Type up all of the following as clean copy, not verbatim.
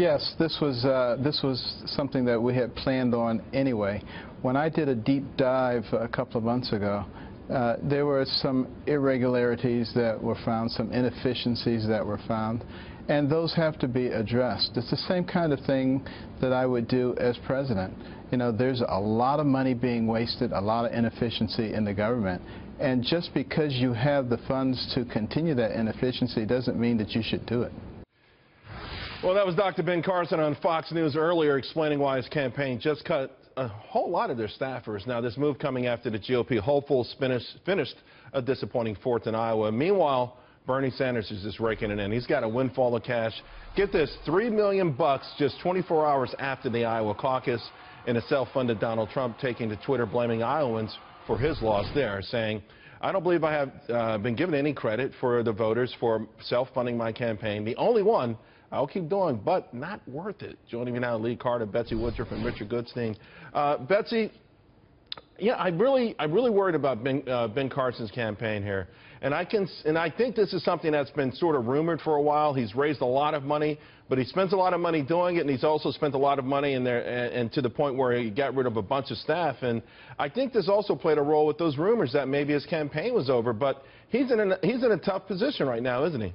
Yes, this was something that we had planned on anyway. When I did a deep dive a couple of months ago, there were some irregularities that were found, some inefficiencies that were found, and those have to be addressed. It's the same kind of thing that I would do as president. You know, there's a lot of money being wasted, a lot of inefficiency in the government, and just because you have the funds to continue that inefficiency doesn't mean that you should do it. Well, that was Dr. Ben Carson on Fox News earlier explaining why his campaign just cut a whole lot of their staffers. Now, this move coming after the GOP hopefuls finished a disappointing fourth in Iowa. Meanwhile, Bernie Sanders is just raking it in. He's got a windfall of cash. Get this, $3 million just 24 hours after the Iowa caucus, and a self-funded Donald Trump taking to Twitter blaming Iowans for his loss there, saying, "I don't believe I have been given any credit for the voters for self-funding my campaign. The only one I'll keep doing, but not worth it." Joining me now, Lee Carter, Betsy Woodruff, and Richard Goodstein. Betsy, yeah, I'm really worried about Ben Carson's campaign here, and I think this is something that's been sort of rumored for a while. He's raised a lot of money, but he spends a lot of money doing it, and he's also spent a lot of money in there, and to the point where he got rid of a bunch of staff. And I think this also played a role with those rumors that maybe his campaign was over. But he's in a tough position right now, isn't he?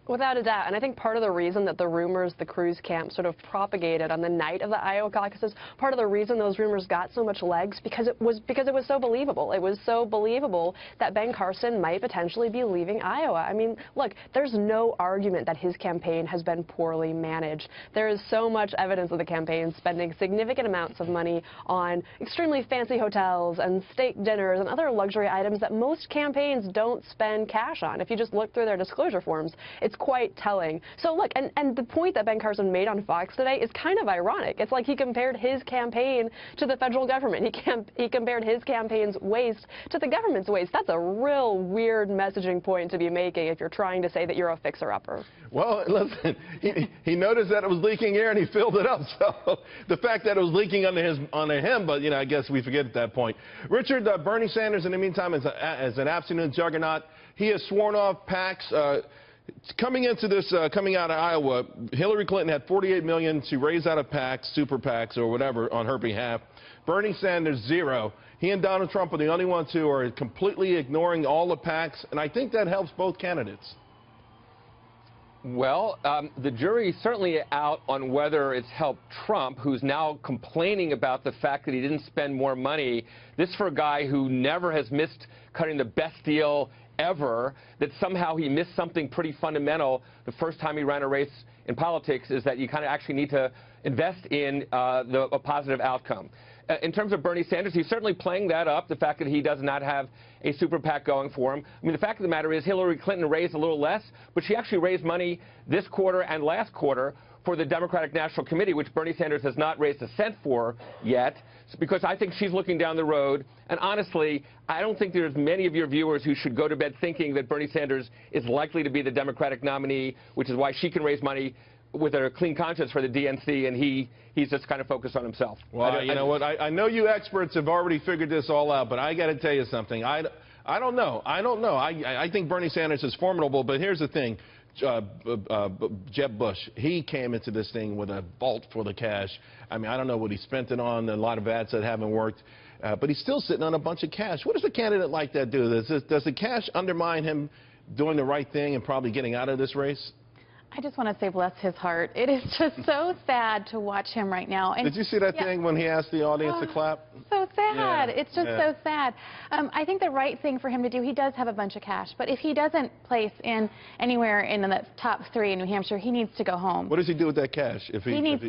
Without a doubt, and I think part of the reason that the rumors the Cruz camp sort of propagated on the night of the Iowa caucuses, part of the reason those rumors got so much legs because it was so believable. It was so believable that Ben Carson might potentially be leaving Iowa. I mean, look, there's no argument that his campaign has been poorly managed. There is so much evidence of the campaign spending significant amounts of money on extremely fancy hotels and steak dinners and other luxury items that most campaigns don't spend cash on. If you just look through their disclosure forms, it's quite telling. So look, and the point that Ben Carson made on Fox today is kind of ironic. It's like he compared his campaign to the federal government. He compared his campaign's waste to the government's waste. That's a real weird messaging point to be making if you're trying to say that you're a fixer-upper. Well, listen, he noticed that it was leaking air and he filled it up. So the fact that it was leaking under him, but, you know, I guess we forget at that point. Richard, Bernie Sanders, in the meantime, is an absolute juggernaut. He has sworn off PACs. Coming out of Iowa, Hillary Clinton had $48 million to raise out of PACs, super PACs, or whatever on her behalf. Bernie Sanders, zero. He and Donald Trump are the only ones who are completely ignoring all the PACs, and I think that helps both candidates. Well, the jury's certainly out on whether it's helped Trump, who's now complaining about the fact that he didn't spend more money. This for a guy who never has missed cutting the best deal ever, that somehow he missed something pretty fundamental the first time he ran a race in politics, is that you kind of actually need to invest in a positive outcome. In terms of Bernie Sanders, he's certainly playing that up, the fact that he does not have a super PAC going for him. I mean, the fact of the matter is Hillary Clinton raised a little less, but she actually raised money this quarter and last quarter for the Democratic National Committee, which Bernie Sanders has not raised a cent for yet, because I think she's looking down the road. And honestly, I don't think there's many of your viewers who should go to bed thinking that Bernie Sanders is likely to be the Democratic nominee, which is why she can raise money with a clean conscience for the DNC, and he's just kind of focused on himself. Well, you know what? I know you experts have already figured this all out, but I got to tell you something. I don't know. I think Bernie Sanders is formidable, but here's the thing. Jeb Bush, he came into this thing with a vault full of cash. I mean, I don't know what he spent it on, a lot of ads that haven't worked, but he's still sitting on a bunch of cash. What does a candidate like that do? Does the cash undermine him doing the right thing and probably getting out of this race? I just want to say bless his heart. It is just so sad to watch him right now. And did you see that thing when he asked the audience to clap? So sad. It's just so sad. I think the right thing for him to do, he does have a bunch of cash, but if he doesn't place in anywhere in the top 3 in New Hampshire, he needs to go home. What does he do with that cash? He needs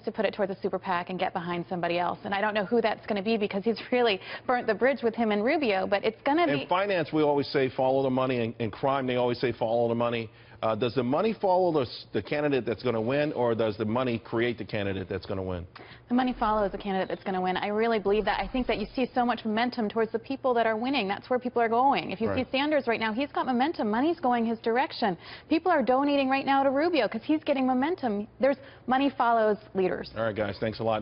to put it towards a super PAC and get behind somebody else. And I don't know who that's going to be, because he's really burnt the bridge with him and Rubio, but it's going to be... In finance, we always say follow the money. In crime, they always say follow the money. Does the money follow the candidate that's going to win, or does the money create the candidate that's going to win? The money follows the candidate that's going to win. I really believe that. I think that you see so much momentum towards the people that are winning. That's where people are going. If you see Sanders right now, he's got momentum. Money's going his direction. People are donating right now to Rubio because he's getting momentum. There's money follows leaders. All right, guys. Thanks a lot.